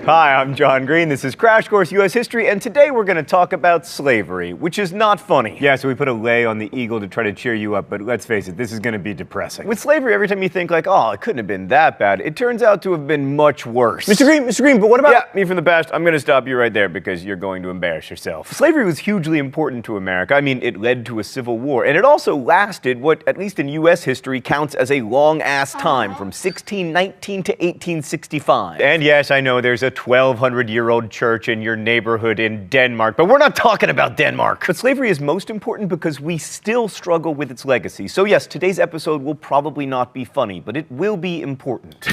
Hi, I'm John Green. This is Crash Course U.S. History, and today we're going to talk about slavery, which is not funny. Yeah, so we put a lay on the eagle to try to cheer you up, but let's face it, this is going to be depressing. With slavery, every time you think like, oh, it couldn't have been that bad, it turns out to have been much worse. Mr. Green, but what about— Yeah, me from the past. I'm going to stop you right there because you're going to embarrass yourself. Slavery was hugely important to America. I mean, it led to a civil war, and it also lasted what, at least in U.S. history, counts as a long-ass time, from 1619 to 1865. And yes, I know there's a 1,200-year-old church in your neighborhood in Denmark, but we're not talking about Denmark. But slavery is most important because we still struggle with its legacy. So yes, today's episode will probably not be funny, but it will be important.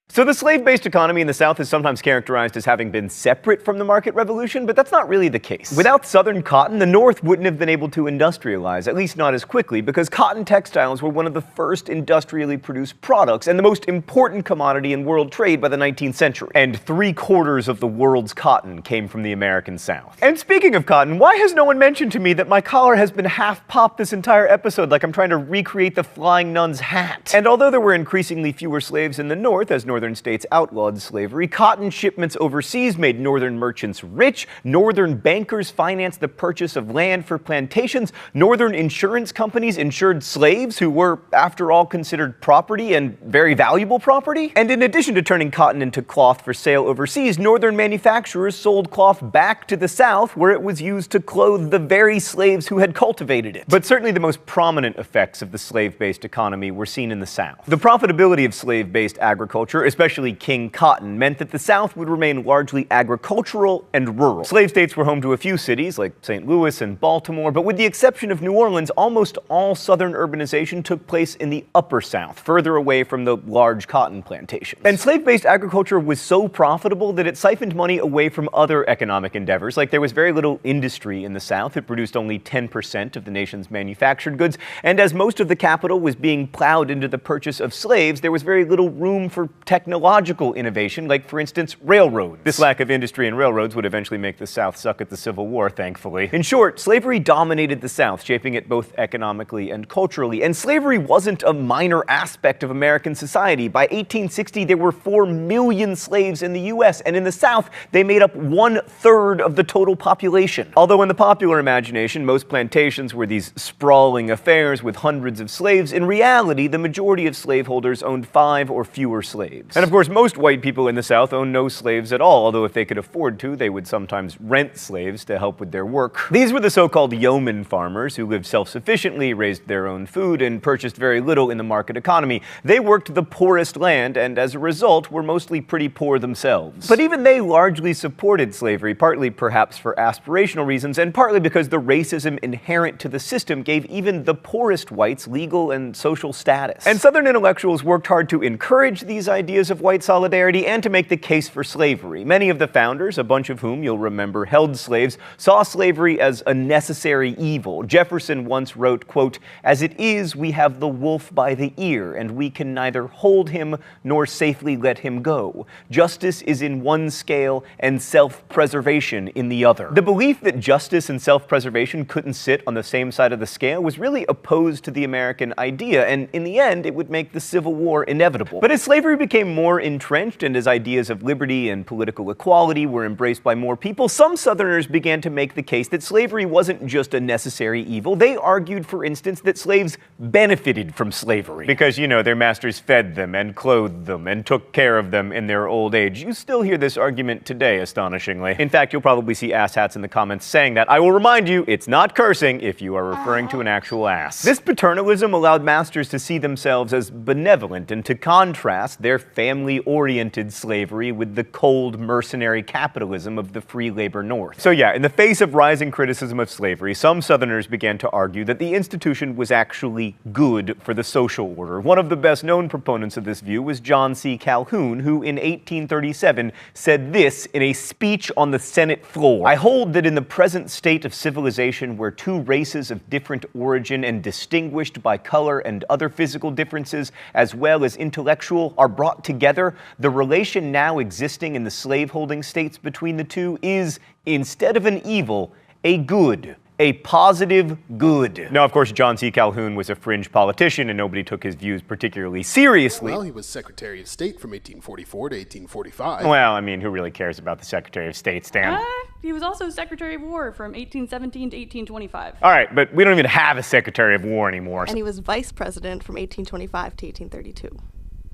So the slave-based economy in the South is sometimes characterized as having been separate from the market revolution, but that's not really the case. Without Southern cotton, the North wouldn't have been able to industrialize, at least not as quickly, because cotton textiles were one of the first industrially produced products and the most important commodity in world trade by the 19th century. And 3/4 of the world's cotton came from the American South. And speaking of cotton, why has no one mentioned to me that my collar has been half popped this entire episode, like I'm trying to recreate the Flying Nun's hat? And although there were increasingly fewer slaves in the North as Northern states outlawed slavery, cotton shipments overseas made Northern merchants rich, Northern bankers financed the purchase of land for plantations, Northern insurance companies insured slaves who were, after all, considered property and very valuable property. And in addition to turning cotton into cloth for sale overseas, Northern manufacturers sold cloth back to the South, where it was used to clothe the very slaves who had cultivated it. But certainly the most prominent effects of the slave-based economy were seen in the South. The profitability of slave-based agriculture, especially King cotton, meant that the South would remain largely agricultural and rural. Slave states were home to a few cities, like St. Louis and Baltimore, but with the exception of New Orleans, almost all Southern urbanization took place in the Upper South, further away from the large cotton plantations. And slave-based agriculture was so profitable that it siphoned money away from other economic endeavors. Like, there was very little industry in the South. It produced only 10% of the nation's manufactured goods, and as most of the capital was being plowed into the purchase of slaves, there was very little room for technological innovation, like, for instance, railroads. This lack of industry and railroads would eventually make the South suck at the Civil War, thankfully. In short, slavery dominated the South, shaping it both economically and culturally. And slavery wasn't a minor aspect of American society. By 1860, there were 4 million slaves in the U.S., and in the South, they made up 1/3 of the total population. Although in the popular imagination, most plantations were these sprawling affairs with hundreds of slaves, in reality, the majority of slaveholders owned 5 or fewer slaves. And of course, most white people in the South owned no slaves at all, although if they could afford to, they would sometimes rent slaves to help with their work. These were the so-called yeoman farmers who lived self-sufficiently, raised their own food, and purchased very little in the market economy. They worked the poorest land, and as a result, were mostly pretty poor themselves. But even they largely supported slavery, partly perhaps for aspirational reasons, and partly because the racism inherent to the system gave even the poorest whites legal and social status. And Southern intellectuals worked hard to encourage these ideas of white solidarity and to make the case for slavery. Many of the founders, a bunch of whom you'll remember held slaves, saw slavery as a necessary evil. Jefferson once wrote, quote, "As it is, we have the wolf by the ear, and we can neither hold him nor safely let him go. Justice is in one scale and self-preservation in the other." The belief that justice and self-preservation couldn't sit on the same side of the scale was really opposed to the American idea, and in the end, it would make the Civil War inevitable. But as slavery became more entrenched and as ideas of liberty and political equality were embraced by more people, some Southerners began to make the case that slavery wasn't just a necessary evil. They argued, for instance, that slaves benefited from slavery. Because, you know, their masters fed them and clothed them and took care of them in their old age. You still hear this argument today, astonishingly. In fact, you'll probably see asshats in the comments saying that. I will remind you, it's not cursing if you are referring to an actual ass. This paternalism allowed masters to see themselves as benevolent and to contrast their family-oriented slavery with the cold, mercenary capitalism of the free labor North. So yeah, in the face of rising criticism of slavery, some Southerners began to argue that the institution was actually good for the social order. One of the best-known proponents of this view was John C. Calhoun, who in 1837 said this in a speech on the Senate floor: "I hold that in the present state of civilization, where two races of different origin and distinguished by color and other physical differences, as well as intellectual, are brought together, the relation now existing in the slaveholding states between the two is, instead of an evil, a good, a positive good. Now, of course, John C. Calhoun was a fringe politician and nobody took his views particularly seriously. Well, he was Secretary of State from 1844 to 1845. Well, I mean, who really cares about the Secretary of State, Stan? He was also Secretary of War from 1817 to 1825. All right, but we don't even have a Secretary of War anymore. And he was Vice President from 1825 to 1832.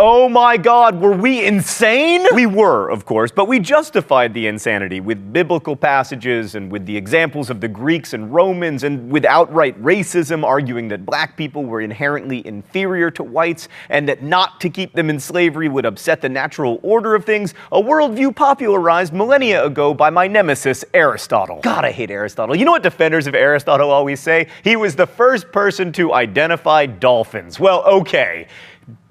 Oh my God, were we insane? We were, of course, but we justified the insanity with biblical passages and with the examples of the Greeks and Romans and with outright racism, arguing that black people were inherently inferior to whites and that not to keep them in slavery would upset the natural order of things, a worldview popularized millennia ago by my nemesis, Aristotle. God, I hate Aristotle. You know what defenders of Aristotle always say? He was the first person to identify dolphins. Well, okay.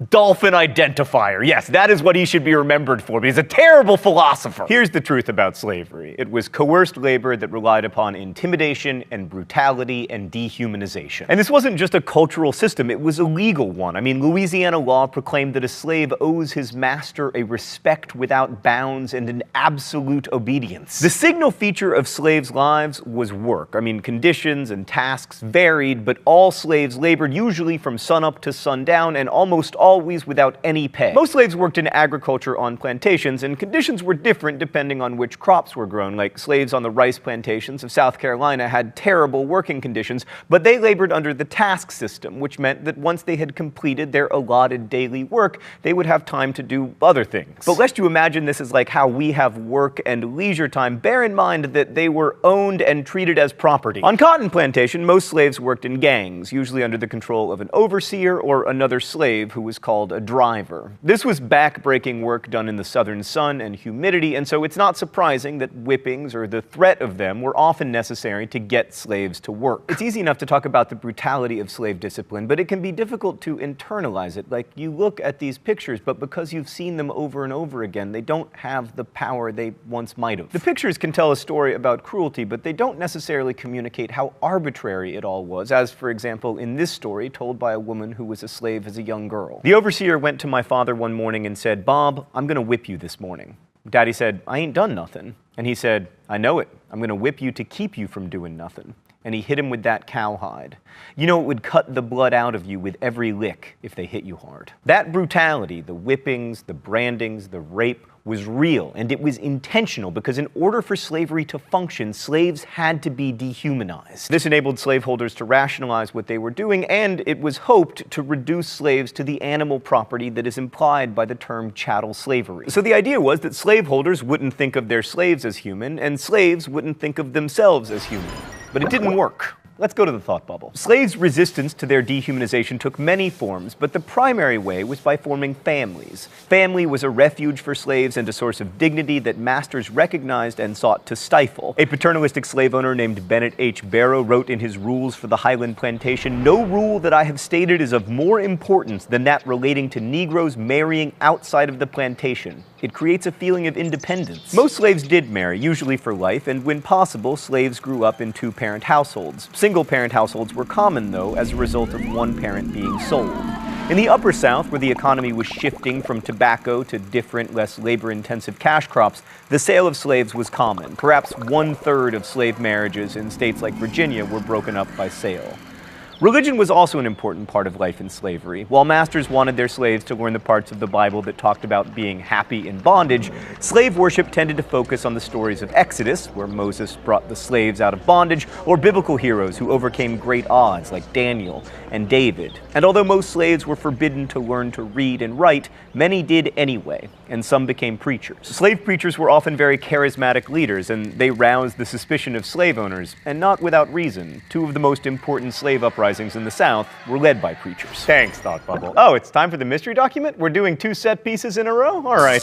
Dolphin identifier. Yes, that is what he should be remembered for, but he's a terrible philosopher. Here's the truth about slavery. It was coerced labor that relied upon intimidation and brutality and dehumanization. And this wasn't just a cultural system, it was a legal one. I mean, Louisiana law proclaimed that a slave owes his master a respect without bounds and an absolute obedience. The signal feature of slaves' lives was work. I mean, conditions and tasks varied, but all slaves labored usually from sunup to sundown and almost always without any pay. Most slaves worked in agriculture on plantations, and conditions were different depending on which crops were grown. Like slaves on the rice plantations of South Carolina had terrible working conditions, but they labored under the task system, which meant that once they had completed their allotted daily work, they would have time to do other things. But lest you imagine this is like how we have work and leisure time, bear in mind that they were owned and treated as property. On cotton plantation, most slaves worked in gangs, usually under the control of an overseer or another slave who was called a driver. This was back-breaking work done in the southern sun and humidity, and so it's not surprising that whippings or the threat of them were often necessary to get slaves to work. It's easy enough to talk about the brutality of slave discipline, but it can be difficult to internalize it. Like, you look at these pictures, but because you've seen them over and over again, they don't have the power they once might have. The pictures can tell a story about cruelty, but they don't necessarily communicate how arbitrary it all was, as, for example, in this story told by a woman who was a slave as a young girl. The overseer went to my father one morning and said, "Bob, I'm gonna whip you this morning." Daddy said, "I ain't done nothing." And he said, "I know it. I'm gonna whip you to keep you from doing nothing." And he hit him with that cowhide. You know, it would cut the blood out of you with every lick if they hit you hard. That brutality, the whippings, the brandings, the rape, was real, and it was intentional because in order for slavery to function, slaves had to be dehumanized. This enabled slaveholders to rationalize what they were doing, and it was hoped to reduce slaves to the animal property that is implied by the term chattel slavery. So the idea was that slaveholders wouldn't think of their slaves as human, and slaves wouldn't think of themselves as human. But it didn't work. Let's go to the thought bubble. Slaves' resistance to their dehumanization took many forms, but the primary way was by forming families. Family was a refuge for slaves and a source of dignity that masters recognized and sought to stifle. A paternalistic slave owner named Bennett H. Barrow wrote in his Rules for the Highland Plantation, "No rule that I have stated is of more importance than that relating to Negroes marrying outside of the plantation. It creates a feeling of independence." Most slaves did marry, usually for life, and when possible, slaves grew up in two-parent households. Single-parent households were common, though, as a result of one parent being sold. In the Upper South, where the economy was shifting from tobacco to different, less labor-intensive cash crops, the sale of slaves was common. Perhaps 1/3 of slave marriages in states like Virginia were broken up by sale. Religion was also an important part of life in slavery. While masters wanted their slaves to learn the parts of the Bible that talked about being happy in bondage, slave worship tended to focus on the stories of Exodus, where Moses brought the slaves out of bondage, or biblical heroes who overcame great odds like Daniel and David. And although most slaves were forbidden to learn to read and write, many did anyway, and some became preachers. Slave preachers were often very charismatic leaders, and they roused the suspicion of slave owners, and not without reason. Two of the most important slave uprisings in the South were led by preachers. Thanks, Thought Bubble. Oh, it's time for the mystery document? We're doing 2 set pieces in a row? All right.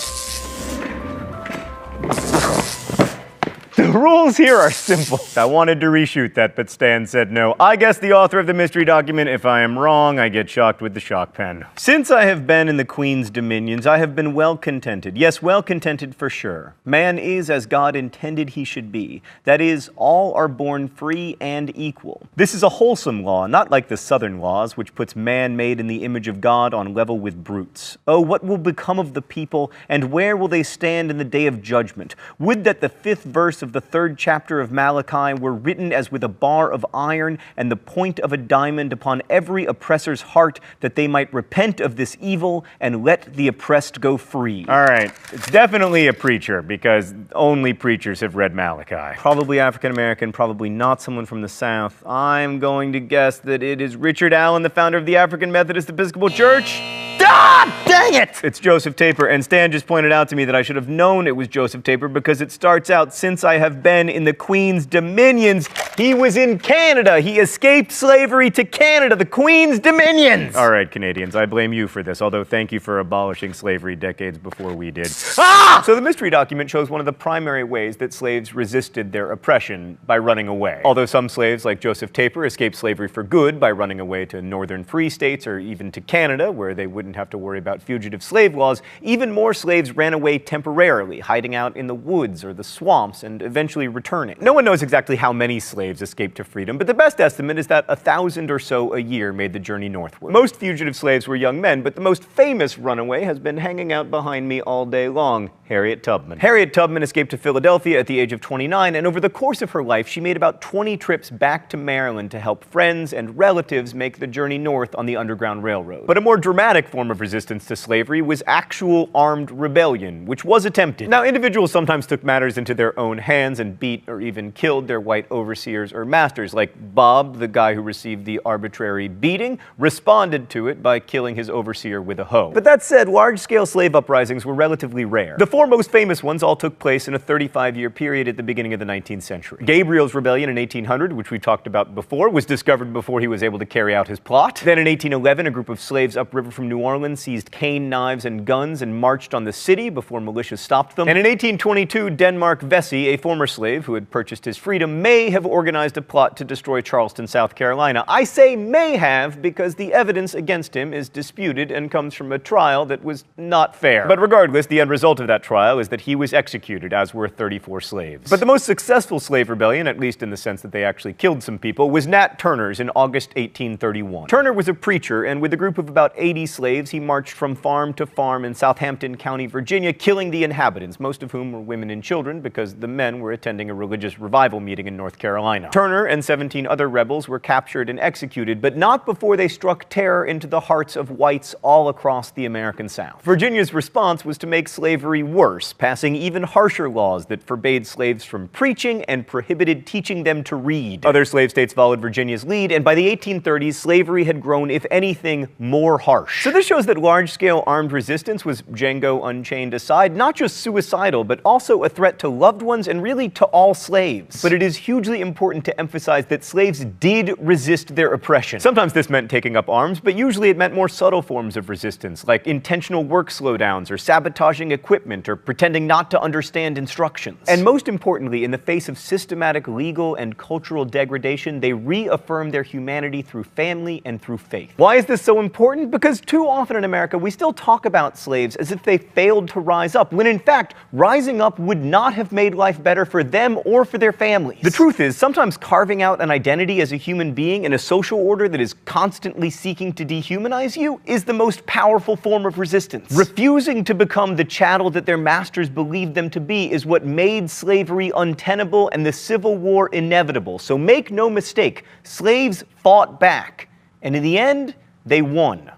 The rules here are simple. I wanted to reshoot that, but Stan said no. I guess the author of the mystery document. If I am wrong, I get shocked with the shock pen. Since I have been in the Queen's dominions, I have been well contented. Yes, well contented for sure. Man is as God intended he should be. That is, all are born free and equal. This is a wholesome law, not like the Southern laws, which puts man made in the image of God on level with brutes. Oh, what will become of the people, and where will they stand in the day of judgment? Would that the 5th verse of the 3rd chapter of Malachi were written as with a bar of iron and the point of a diamond upon every oppressor's heart, that they might repent of this evil and let the oppressed go free. All right, it's definitely a preacher, because only preachers have read Malachi. Probably African American, probably not someone from the South. I'm going to guess that it is Richard Allen, the founder of the African Methodist Episcopal Church. Ah, dang it! It's Joseph Taper, and Stan just pointed out to me that I should have known it was Joseph Taper because it starts out, since I have been in the Queen's dominions. He was in Canada. He escaped slavery to Canada, the Queen's dominions. All right, Canadians, I blame you for this, although thank you for abolishing slavery decades before we did. Ah! So the mystery document shows one of the primary ways that slaves resisted their oppression by running away. Although some slaves, like Joseph Taper, escaped slavery for good by running away to northern free states or even to Canada, where they wouldn't have to worry about fugitive slave laws, even more slaves ran away temporarily, hiding out in the woods or the swamps and eventually returning. No one knows exactly how many slaves escaped to freedom, but the best estimate is that 1,000 or so a year made the journey northward. Most fugitive slaves were young men, but the most famous runaway has been hanging out behind me all day long: Harriet Tubman. Harriet Tubman escaped to Philadelphia at the age of 29, and over the course of her life, she made about 20 trips back to Maryland to help friends and relatives make the journey north on the Underground Railroad. But a more dramatic form of resistance to slavery was actual armed rebellion, which was attempted. Now, individuals sometimes took matters into their own hands and beat or even killed their white overseers or masters, like Bob, the guy who received the arbitrary beating, responded to it by killing his overseer with a hoe. But that said, large-scale slave uprisings were relatively rare. The four most famous ones all took place in a 35-year period at the beginning of the 19th century. Gabriel's Rebellion in 1800, which we talked about before, was discovered before he was able to carry out his plot. Then in 1811, a group of slaves upriver from New Orleans seized cane knives and guns and marched on the city before militia stopped them. And in 1822, Denmark Vesey, a former slave who had purchased his freedom, may have organized a plot to destroy Charleston, South Carolina. I say may have because the evidence against him is disputed and comes from a trial that was not fair. But regardless, the end result of that trial is that he was executed, as were 34 slaves. But the most successful slave rebellion, at least in the sense that they actually killed some people, was Nat Turner's in August 1831. Turner was a preacher, and with a group of about 80 slaves, he marched from farm to farm in Southampton County, Virginia, killing the inhabitants, most of whom were women and children because the men were attending a religious revival meeting in North Carolina. Turner and 17 other rebels were captured and executed, but not before they struck terror into the hearts of whites all across the American South. Virginia's response was to make slavery worse, passing even harsher laws that forbade slaves from preaching and prohibited teaching them to read. Other slave states followed Virginia's lead, and by the 1830s, slavery had grown, if anything, more harsh. So this shows that large-scale armed resistance was, Django Unchained aside, not just suicidal, but also a threat to loved ones and really to all slaves. But it is hugely important to emphasize that slaves did resist their oppression. Sometimes this meant taking up arms, but usually it meant more subtle forms of resistance, like intentional work slowdowns or sabotaging equipment or pretending not to understand instructions. And most importantly, in the face of systematic legal and cultural degradation, they reaffirmed their humanity through family and through faith. Why is this so important? Because too often in America, we still talk about slaves as if they failed to rise up, when in fact, rising up would not have made life better for them or for their families. The truth is, sometimes carving out an identity as a human being in a social order that is constantly seeking to dehumanize you is the most powerful form of resistance. Refusing to become the chattel that their masters believed them to be is what made slavery untenable and the Civil War inevitable. So make no mistake, slaves fought back, and in the end, they won.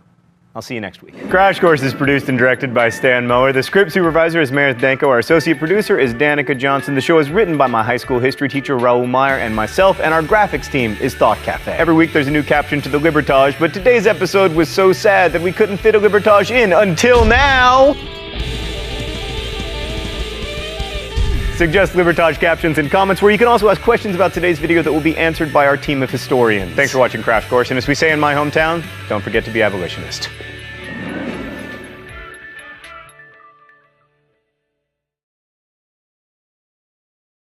I'll see you next week. Crash Course is produced and directed by Stan Mower. The script supervisor is Meredith Danko. Our associate producer is Danica Johnson. The show is written by my high school history teacher, Raul Meyer, and myself, and our graphics team is Thought Cafe. Every week there's a new caption to the Libertage, but today's episode was so sad that we couldn't fit a Libertage in until now. Suggest Libertage captions in comments, where you can also ask questions about today's video that will be answered by our team of historians. Thanks for watching Crash Course, and as we say in my hometown, don't forget to be abolitionist.